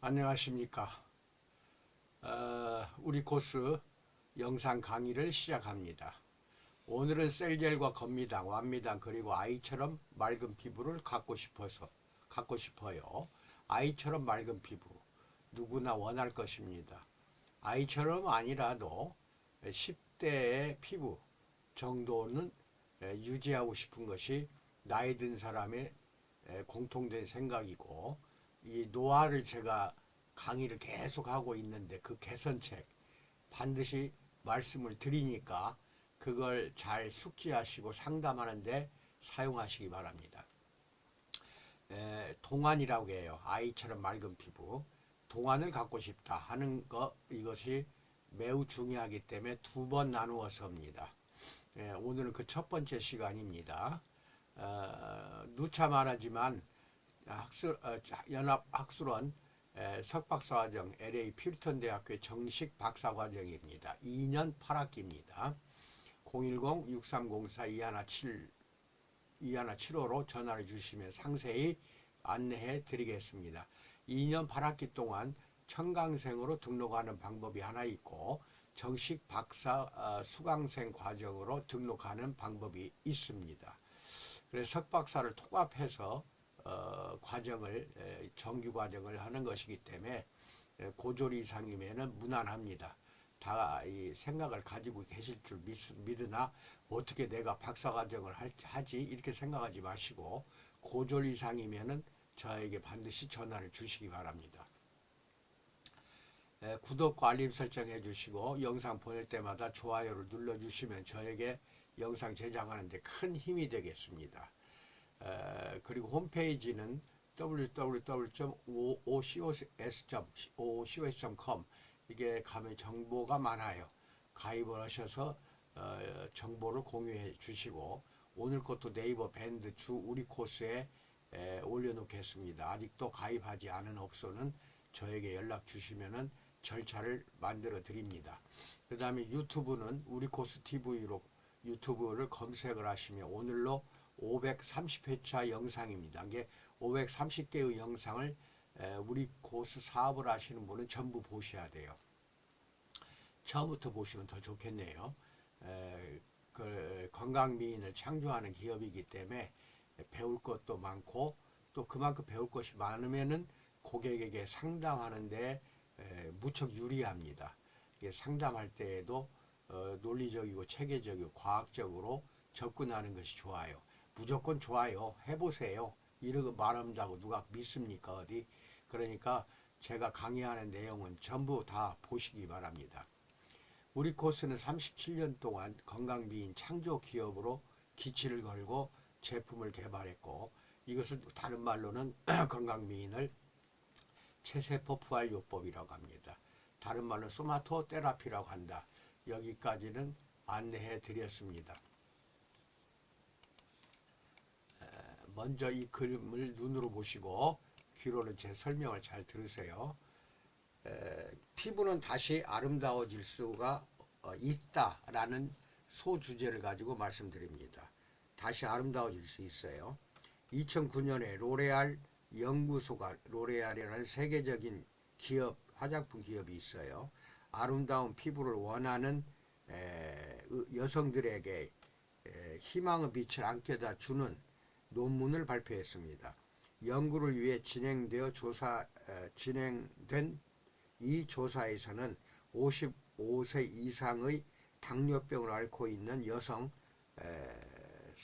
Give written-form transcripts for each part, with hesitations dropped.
안녕하십니까. 우리 코스 영상 강의를 시작합니다. 오늘은 셀젤과 건미당, 완미당 그리고 아이처럼 맑은 피부를 갖고 싶어요. 아이처럼 맑은 피부 누구나 원할 것입니다. 아이처럼 아니라도 10대의 피부 정도는 유지하고 싶은 것이 나이 든 사람의 공통된 생각이고, 이 노화를 제가 강의를 계속 하고 있는데 그 개선책 반드시 말씀을 드리니까 그걸 잘 숙지하시고 상담하는데 사용하시기 바랍니다. 동안이라고 해요. 아이처럼 맑은 피부. 동안을 갖고 싶다 하는 것, 이것이 매우 중요하기 때문에 두 번 나누어서 합니다. 오늘은 그 첫 번째 시간입니다. 누차 말하지만 연합학술원 석박사과정 LA 퓨리턴 대학교 정식 박사과정입니다. 2년 8학기입니다. 010-6304-2175로 전화를 주시면 상세히 안내해 드리겠습니다. 2년 8학기 동안 청강생으로 등록하는 방법이 하나 있고, 정식 박사 수강생 과정으로 등록하는 방법이 있습니다. 그래서 석박사를 통합해서 정규 과정을 하는 것이기 때문에 고졸 이상이면은 무난합니다. 다 이 생각을 가지고 계실 줄 믿으나 어떻게 내가 박사 과정을 하지 이렇게 생각하지 마시고, 고졸 이상이면은 저에게 반드시 전화를 주시기 바랍니다. 구독과 알림 설정해 주시고 영상 보낼 때마다 좋아요를 눌러 주시면 저에게 영상 제작하는데 큰 힘이 되겠습니다. 그리고 홈페이지는 www.ocos.com, 이게 가면 정보가 많아요. 가입을 하셔서 정보를 공유해 주시고, 오늘 것도 네이버 밴드 주 우리 코스에 올려놓겠습니다. 아직도 가입하지 않은 업소는 저에게 연락 주시면은 절차를 만들어 드립니다. 그 다음에 유튜브는 우리 코스 TV로 유튜브를 검색을 하시면 오늘로 530회차 영상입니다. 이게 530개의 영상을 우리 코스 사업을 하시는 분은 전부 보셔야 돼요. 처음부터 보시면 더 좋겠네요. 건강미인을 창조하는 기업이기 때문에 배울 것도 많고, 또 그만큼 배울 것이 많으면은 고객에게 상담하는데 무척 유리합니다. 상담할 때에도 논리적이고 체계적이고 과학적으로 접근하는 것이 좋아요. 무조건 좋아요. 해보세요. 이러고 말한다고 누가 믿습니까? 어디? 그러니까 제가 강의하는 내용은 전부 다 보시기 바랍니다. 우리 코스는 37년 동안 건강미인 창조 기업으로 기치를 걸고 제품을 개발했고, 이것을 다른 말로는 건강미인을 체세포 부활요법이라고 합니다. 다른 말로 소마토 테라피라고 한다. 여기까지는 안내해 드렸습니다. 먼저 이 그림을 눈으로 보시고 귀로는 제 설명을 잘 들으세요. 피부는 다시 아름다워질 수가 있다라는 소주제를 가지고 말씀드립니다. 다시 아름다워질 수 있어요. 2009년에 로레알 연구소가, 로레알이라는 세계적인 기업, 화장품 기업이 있어요. 아름다운 피부를 원하는 여성들에게 희망의 빛을 안겨다 주는 논문을 발표했습니다. 연구를 위해 진행된 이 조사에서는 55세 이상의 당뇨병을 앓고 있는 여성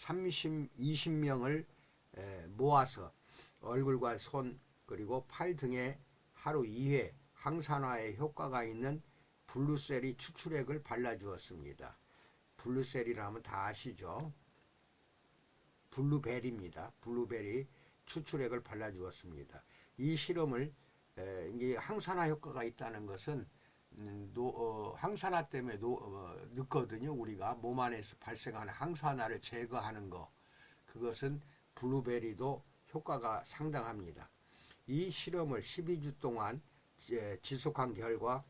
20명을 모아서 얼굴과 손 그리고 팔 등에 하루 2회 항산화에 효과가 있는 블루세리 추출액을 발라주었습니다. 블루세리라면 다 아시죠? 블루베리입니다. 블루베리 추출액을 발라주었습니다. 이 실험을 이게 항산화 효과가 있다는 것은 항산화 때문에 늦거든요. 우리가 몸 안에서 발생하는 항산화를 제거하는 거, 그것은 블루베리도 효과가 상당합니다. 이 실험을 12주 동안 지속한 결과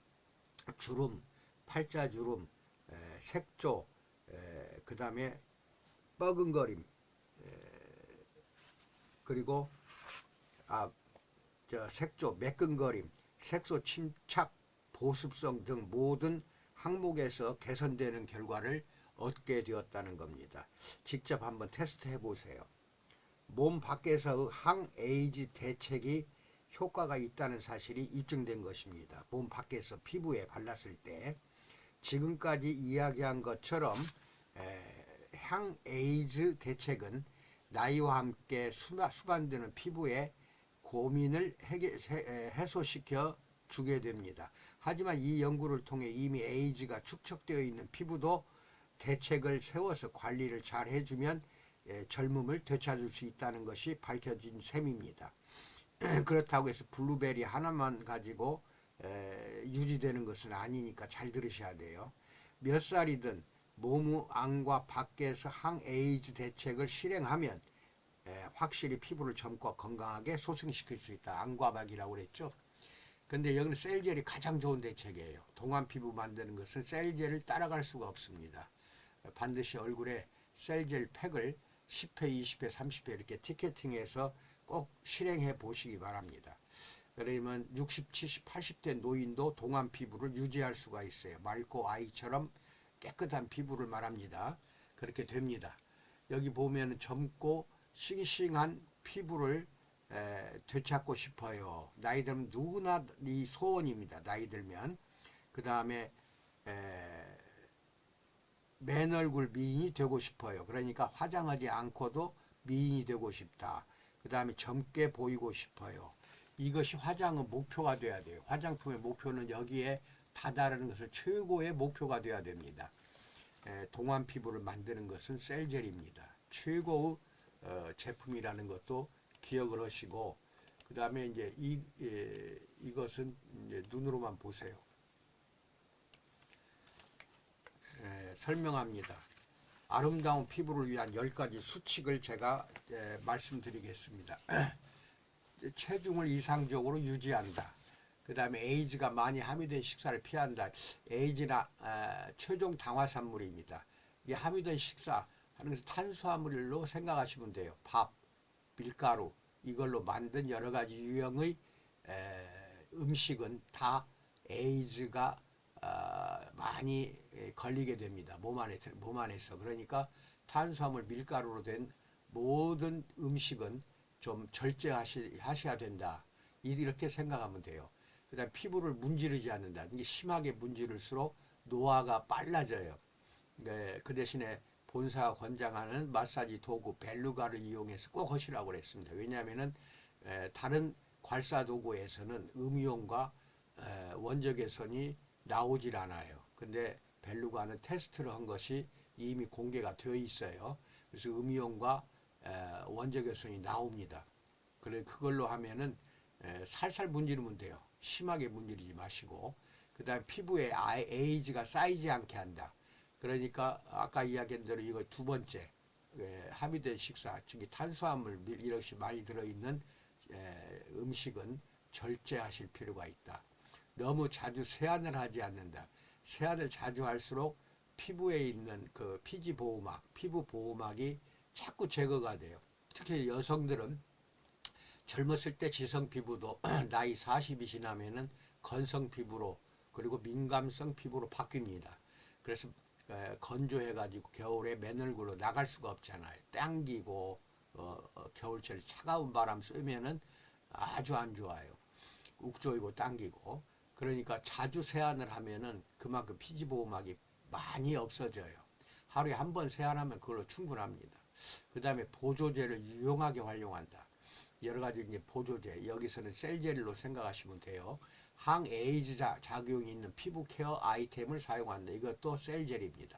주름, 팔자주름, 색조, 그 다음에 뻐근거림, 그리고 색조, 매끈거림, 색소 침착, 보습성 등 모든 항목에서 개선되는 결과를 얻게 되었다는 겁니다. 직접 한번 테스트 해보세요. 몸 밖에서 항에이즈 대책이 효과가 있다는 사실이 입증된 것입니다. 몸 밖에서 피부에 발랐을 때 지금까지 이야기한 것처럼 항에이즈 대책은 나이와 함께 수반되는 피부의 고민을 해소시켜 주게 됩니다. 하지만 이 연구를 통해 이미 에이즈가 축적되어 있는 피부도 대책을 세워서 관리를 잘 해주면 젊음을 되찾을 수 있다는 것이 밝혀진 셈입니다. 그렇다고 해서 블루베리 하나만 가지고 유지되는 것은 아니니까 잘 들으셔야 돼요. 몇 살이든 몸 안과 밖에서 항에이즈 대책을 실행하면 확실히 피부를 젊고 건강하게 소생시킬 수 있다. 안과 밖이라고 그랬죠. 근데 여기는 셀젤이 가장 좋은 대책이에요. 동안 피부 만드는 것은 셀젤을 따라갈 수가 없습니다. 반드시 얼굴에 셀젤 팩을 10회, 20회, 30회 이렇게 티켓팅해서 꼭 실행해 보시기 바랍니다. 그러면 60, 70, 80대 노인도 동안 피부를 유지할 수가 있어요. 맑고 아이처럼 깨끗한 피부를 말합니다. 그렇게 됩니다. 여기 보면 젊고 싱싱한 피부를 되찾고 싶어요. 나이 들면 누구나 이 소원입니다. 나이 들면. 그 다음에 맨 얼굴 미인이 되고 싶어요. 그러니까 화장하지 않고도 미인이 되고 싶다. 그 다음에 젊게 보이고 싶어요. 이것이 화장의 목표가 돼야 돼요. 화장품의 목표는 여기에 다다르는 것을 최고의 목표가 돼야 됩니다. 동안 피부를 만드는 것은 셀젤입니다. 최고의 제품이라는 것도 기억을 하시고, 그 다음에 이제 이것은 이제 눈으로만 보세요. 설명합니다. 아름다운 피부를 위한 10가지 수칙을 제가 말씀드리겠습니다. 체중을 이상적으로 유지한다. 그 다음에 에이즈가 많이 함유된 식사를 피한다. 에이즈나 최종 당화산물입니다. 이 함유된 식사 하는 것은 탄수화물로 생각하시면 돼요. 밥, 밀가루 이걸로 만든 여러 가지 유형의 음식은 다 에이즈가 많이 걸리게 됩니다. 몸 안에서. 그러니까 탄수화물, 밀가루로 된 모든 음식은 좀 절제하셔야 된다. 이렇게 생각하면 돼요. 그 다음 피부를 문지르지 않는다. 이게 심하게 문지를수록 노화가 빨라져요. 그 대신에 본사가 권장하는 마사지 도구 벨루가를 이용해서 꼭 하시라고 그랬습니다. 왜냐하면 다른 괄사 도구에서는 음이온과 원적외선이 나오질 않아요. 근데 벨루가는 테스트를 한 것이 이미 공개가 되어 있어요. 그래서 음이온과 원적외선이 나옵니다. 그래 그걸로 하면은 살살 문지르면 돼요. 심하게 문지르지 마시고. 그 다음에 피부에 에이즈가 쌓이지 않게 한다. 그러니까 아까 이야기한 대로 이거 두 번째 함유된 식사, 즉 탄수화물 이것이 많이 들어있는 음식은 절제하실 필요가 있다. 너무 자주 세안을 하지 않는다. 세안을 자주 할수록 피부에 있는 그 피지 보호막, 피부 보호막이 자꾸 제거가 돼요. 특히 여성들은 젊었을 때 지성 피부도 나이 40이 지나면은 건성 피부로 그리고 민감성 피부로 바뀝니다. 그래서 건조해가지고 겨울에 맨 얼굴로 나갈 수가 없잖아요. 당기고 겨울철 차가운 바람 쐬면은 아주 안 좋아요. 욱조이고 당기고. 그러니까 자주 세안을 하면은 그만큼 피지 보호막이 많이 없어져요. 하루에 한 번 세안하면 그걸로 충분합니다. 그 다음에 보조제를 유용하게 활용한다. 여러 가지 이제 보조제, 여기서는 셀젤로 생각하시면 돼요. 항에이즈 작용이 있는 피부 케어 아이템을 사용한다. 이것도 셀젤입니다.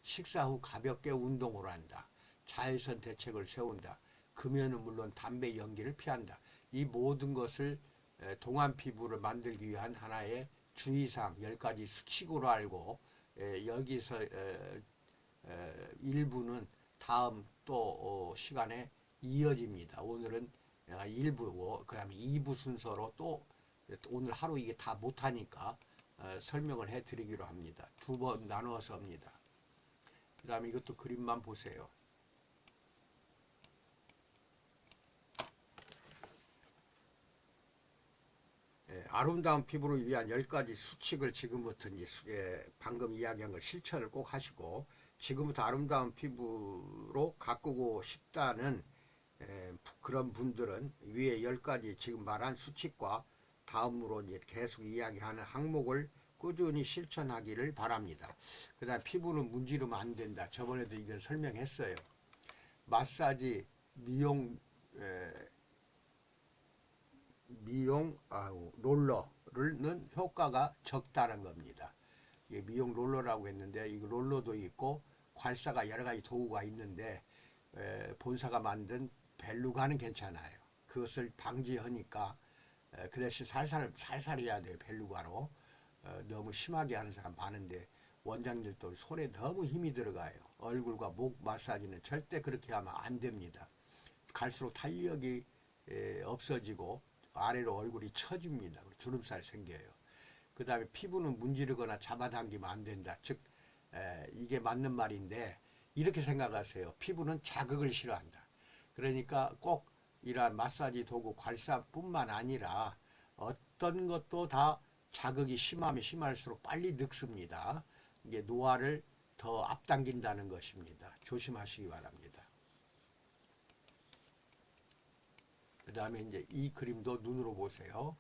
식사 후 가볍게 운동을 한다. 자외선 대책을 세운다. 금연은 물론 담배 연기를 피한다. 이 모든 것을 동안 피부를 만들기 위한 하나의 주의사항 10가지 수칙으로 알고 여기서 일부는 다음 또 시간에 이어집니다. 오늘은 1부고 그 다음에 2부 순서로 또 오늘 하루 이게 다 못하니까 설명을 해드리기로 합니다. 2번 나누어서 합니다. 그 다음에 이것도 그림만 보세요. 아름다운 피부를 위한 10가지 수칙을 지금부터 방금 이야기한 걸 실천을 꼭 하시고, 지금부터 아름다운 피부로 가꾸고 싶다는 그런 분들은 위에 10가지 지금 말한 수칙과 다음으로 이제 계속 이야기하는 항목을 꾸준히 실천하기를 바랍니다. 그 다음 피부는 문지르면 안 된다. 저번에도 이걸 설명했어요. 마사지, 미용, 롤러는 효과가 적다는 겁니다. 이게 미용 롤러라고 했는데, 이 롤러도 있고 괄사가 여러 가지 도구가 있는데 본사가 만든 벨루가는 괜찮아요. 그것을 방지하니까 그 대신 살살 해야 돼요. 벨루가로. 너무 심하게 하는 사람 많은데 원장님들도 손에 너무 힘이 들어가요. 얼굴과 목 마사지는 절대 그렇게 하면 안 됩니다. 갈수록 탄력이 없어지고 아래로 얼굴이 처집니다. 주름살 생겨요. 그 다음에 피부는 문지르거나 잡아당기면 안 된다. 즉 이게 맞는 말인데, 이렇게 생각하세요. 피부는 자극을 싫어한다. 그러니까 꼭 이러한 마사지 도구 괄사뿐만 아니라 어떤 것도 다 자극이 심하면 심할수록 빨리 늙습니다. 이게 노화를 더 앞당긴다는 것입니다. 조심하시기 바랍니다. 그 다음에 이제 이 그림도 눈으로 보세요.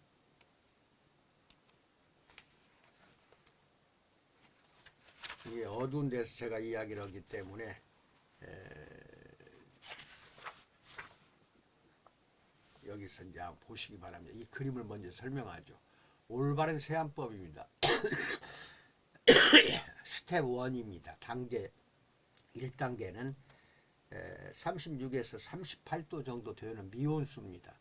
이게 어두운 데서 제가 이야기를 하기 때문에 여기서 이제 보시기 바랍니다. 이 그림을 먼저 설명하죠. 올바른 세안법입니다. 스텝 1입니다. 단계 1단계는 36에서 38도 정도 되는 미온수입니다.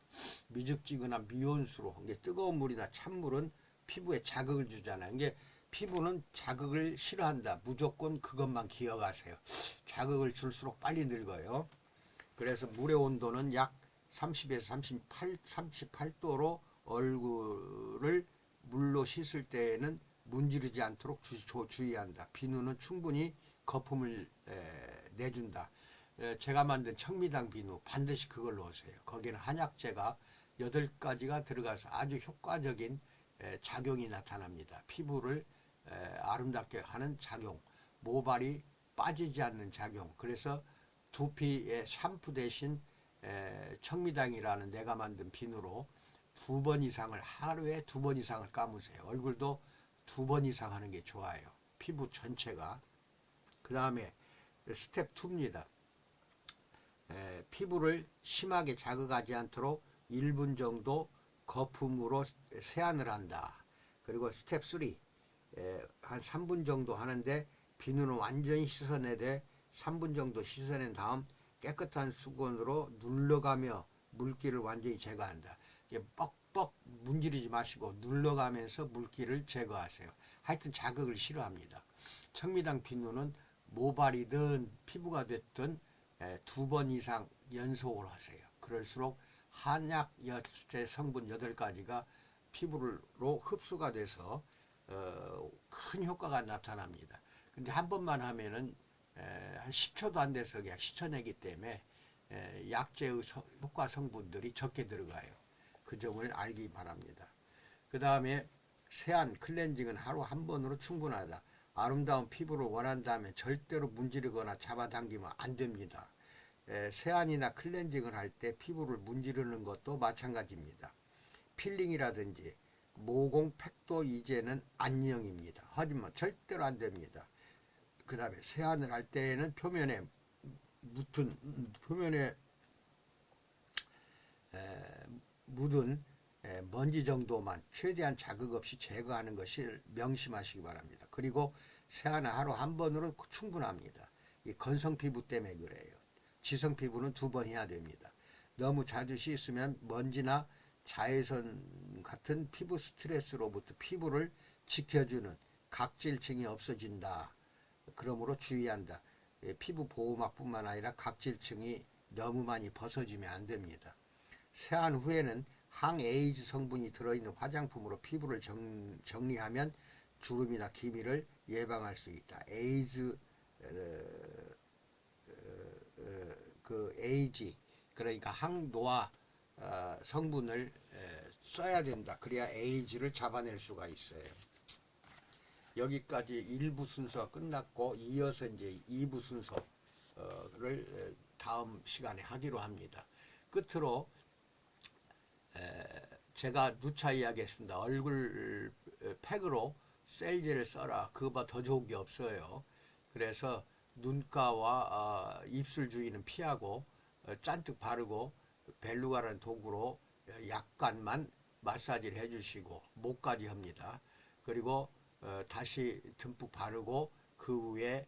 미적지근한 미온수로, 이게 뜨거운 물이나 찬물은 피부에 자극을 주잖아요. 이게 피부는 자극을 싫어한다. 무조건 그것만 기억하세요. 자극을 줄수록 빨리 늙어요. 그래서 물의 온도는 약 30에서 38도로 얼굴을 물로 씻을 때에는 문지르지 않도록 주의한다. 비누는 충분히 거품을 내준다. 제가 만든 청미당 비누 반드시 그걸 넣으세요. 거기는 한약재가 8가지가 들어가서 아주 효과적인 작용이 나타납니다. 피부를 아름답게 하는 작용, 모발이 빠지지 않는 작용. 그래서 두피의 샴푸 대신 청미당이라는 내가 만든 비누로 하루에 2번 이상을 감으세요. 얼굴도 2번 이상 하는 게 좋아요. 피부 전체가. 그 다음에 스텝 2입니다. 피부를 심하게 자극하지 않도록 1분 정도 거품으로 세안을 한다. 그리고 스텝 3, 한 3분 정도 하는데 비누는 완전히 씻어내되 3분 정도 씻어낸 다음 깨끗한 수건으로 눌러가며 물기를 완전히 제거한다. 뻑뻑 문지르지 마시고 눌러가면서 물기를 제거하세요. 하여튼 자극을 싫어합니다. 청미당 비누는 모발이든 피부가 됐든 2번 이상 연속으로 하세요. 그럴수록 한약 성분 8가지가 피부로 흡수가 돼서 큰 효과가 나타납니다. 근데 한 번만 하면은 한 10초도 안 돼서 그냥 씻어내기 때문에 약재의 효과 성분들이 적게 들어가요. 그 점을 알기 바랍니다. 그 다음에 세안, 클렌징은 하루 한 번으로 충분하다. 아름다운 피부를 원한다면 절대로 문지르거나 잡아당기면 안 됩니다. 세안이나 클렌징을 할 때 피부를 문지르는 것도 마찬가지입니다. 필링이라든지 모공 팩도 이제는 안녕입니다. 하지만 절대로 안 됩니다. 그 다음에 세안을 할 때에는 표면에 묻은 먼지 정도만 최대한 자극 없이 제거하는 것을 명심하시기 바랍니다. 그리고 세안은 하루 한 번으로 충분합니다. 이 건성 피부 때문에 그래요. 지성 피부는 2번 해야 됩니다. 너무 자주 씻으면 먼지나 자외선 같은 피부 스트레스로부터 피부를 지켜주는 각질층이 없어진다. 그러므로 주의한다. 피부 보호막뿐만 아니라 각질층이 너무 많이 벗어지면 안 됩니다. 세안 후에는 항에이즈 성분이 들어있는 화장품으로 피부를 정리하면 주름이나 기미를 예방할 수 있다. 에이지, 그러니까 항노화 성분을 써야 된다. 그래야 에이즈를 잡아낼 수가 있어요. 여기까지 1부 순서가 끝났고 이어서 이제 2부 순서를 다음 시간에 하기로 합니다. 끝으로 제가 누차 이야기했습니다. 얼굴 팩으로 셀제를 써라. 그거보다 더 좋은 게 없어요. 그래서 눈가와 입술 주위는 피하고 잔뜩 바르고 벨루가라는 도구로 약간만 마사지를 해주시고 목까지 합니다. 그리고 다시 듬뿍 바르고 그 위에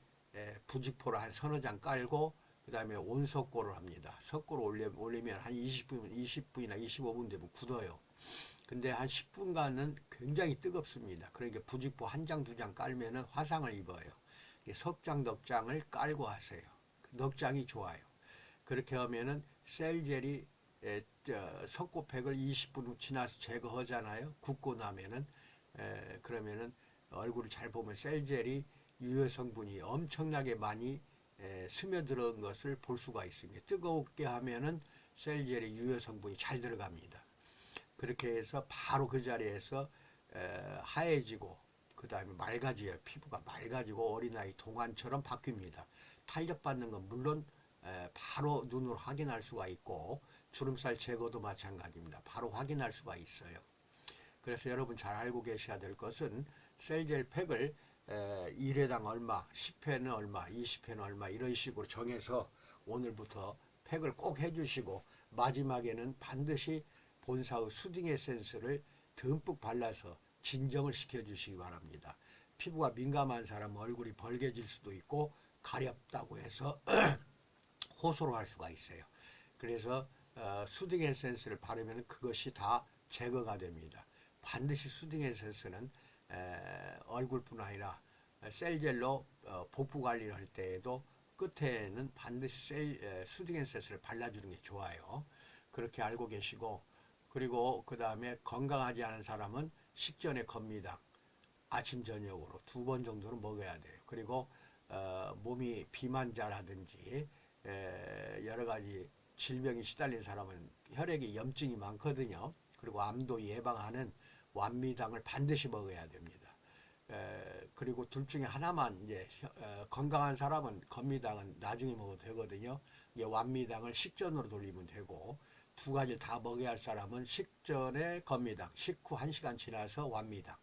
부직포를 한 서너 장 깔고 그 다음에 온석고를 합니다. 석고를 올리면 한 20분이나 25분 되면 굳어요. 근데 한 10분간은 굉장히 뜨겁습니다. 그러니까 부직포 한 장, 두 장 깔면은 화상을 입어요. 석장, 넉 장을 깔고 하세요. 넉 장이 좋아요. 그렇게 하면은 셀젤이 석고팩을 20분 후 지나서 제거하잖아요. 굳고 나면은 그러면은 얼굴을 잘 보면 셀젤이 유효 성분이 엄청나게 많이 스며들은 것을 볼 수가 있습니다. 뜨겁게 하면은 셀젤의 유효 성분이 잘 들어갑니다. 그렇게 해서 바로 그 자리에서 하얘지고 그 다음에 맑아져요. 피부가 맑아지고 어린아이 동안처럼 바뀝니다. 탄력받는 건 물론 바로 눈으로 확인할 수가 있고 주름살 제거도 마찬가지입니다. 바로 확인할 수가 있어요. 그래서 여러분 잘 알고 계셔야 될 것은 셀젤 팩을 1회당 얼마, 10회는 얼마, 20회는 얼마 이런 식으로 정해서 오늘부터 팩을 꼭 해주시고 마지막에는 반드시 본사의 수딩 에센스를 듬뿍 발라서 진정을 시켜주시기 바랍니다. 피부가 민감한 사람은 얼굴이 벌개질 수도 있고 가렵다고 해서 호소를 할 수가 있어요. 그래서 수딩 에센스를 바르면 그것이 다 제거가 됩니다. 반드시 수딩 에센스는 얼굴뿐 아니라 셀젤로 복부 관리를 할 때에도 끝에는 반드시 수딩 에센스를 발라주는 게 좋아요. 그렇게 알고 계시고 그리고 그 다음에 건강하지 않은 사람은 식전에 건미당 아침 저녁으로 2번 정도는 먹어야 돼요. 그리고 몸이 비만자라든지 여러 가지 질병이 시달린 사람은 혈액에 염증이 많거든요. 그리고 암도 예방하는 완미당을 반드시 먹어야 됩니다. 그리고 둘 중에 하나만 이제 건강한 사람은 건미당은 나중에 먹어도 되거든요. 이게 완미당을 식전으로 돌리면 되고 두 가지를 다 먹어야 할 사람은 식전에 건미당, 식후 1시간 지나서 완미당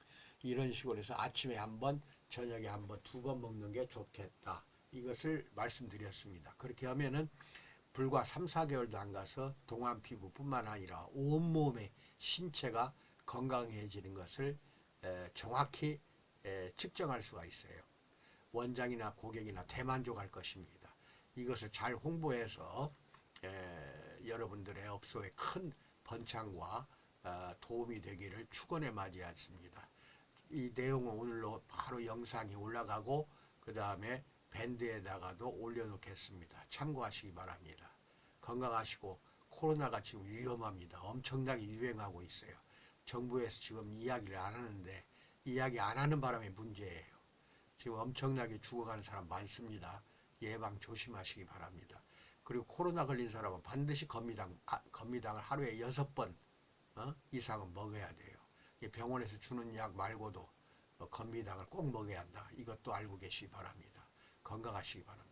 이런 식으로 해서 아침에 한 번, 저녁에 한 번, 2번 먹는 게 좋겠다. 이것을 말씀드렸습니다. 그렇게 하면은 불과 3, 4개월도 안 가서 동안 피부뿐만 아니라 온몸의 신체가 건강해지는 것을 정확히 측정할 수가 있어요. 원장이나 고객이나 대만족할 것입니다. 이것을 잘 홍보해서 여러분들의 업소에 큰 번창과 도움이 되기를 축원에 맞이하겠습니다. 이 내용은 오늘로 바로 영상이 올라가고 그 다음에 밴드에다가도 올려놓겠습니다. 참고하시기 바랍니다. 건강하시고 코로나가 지금 위험합니다. 엄청나게 유행하고 있어요. 정부에서 지금 이야기를 안 하는데 이야기 안 하는 바람에 문제예요. 지금 엄청나게 죽어가는 사람 많습니다. 예방 조심하시기 바랍니다. 그리고 코로나 걸린 사람은 반드시 건미당을 하루에 6번 이상은 먹어야 돼요. 병원에서 주는 약 말고도 건미당을 꼭 먹어야 한다. 이것도 알고 계시기 바랍니다. 건강하시기 바랍니다.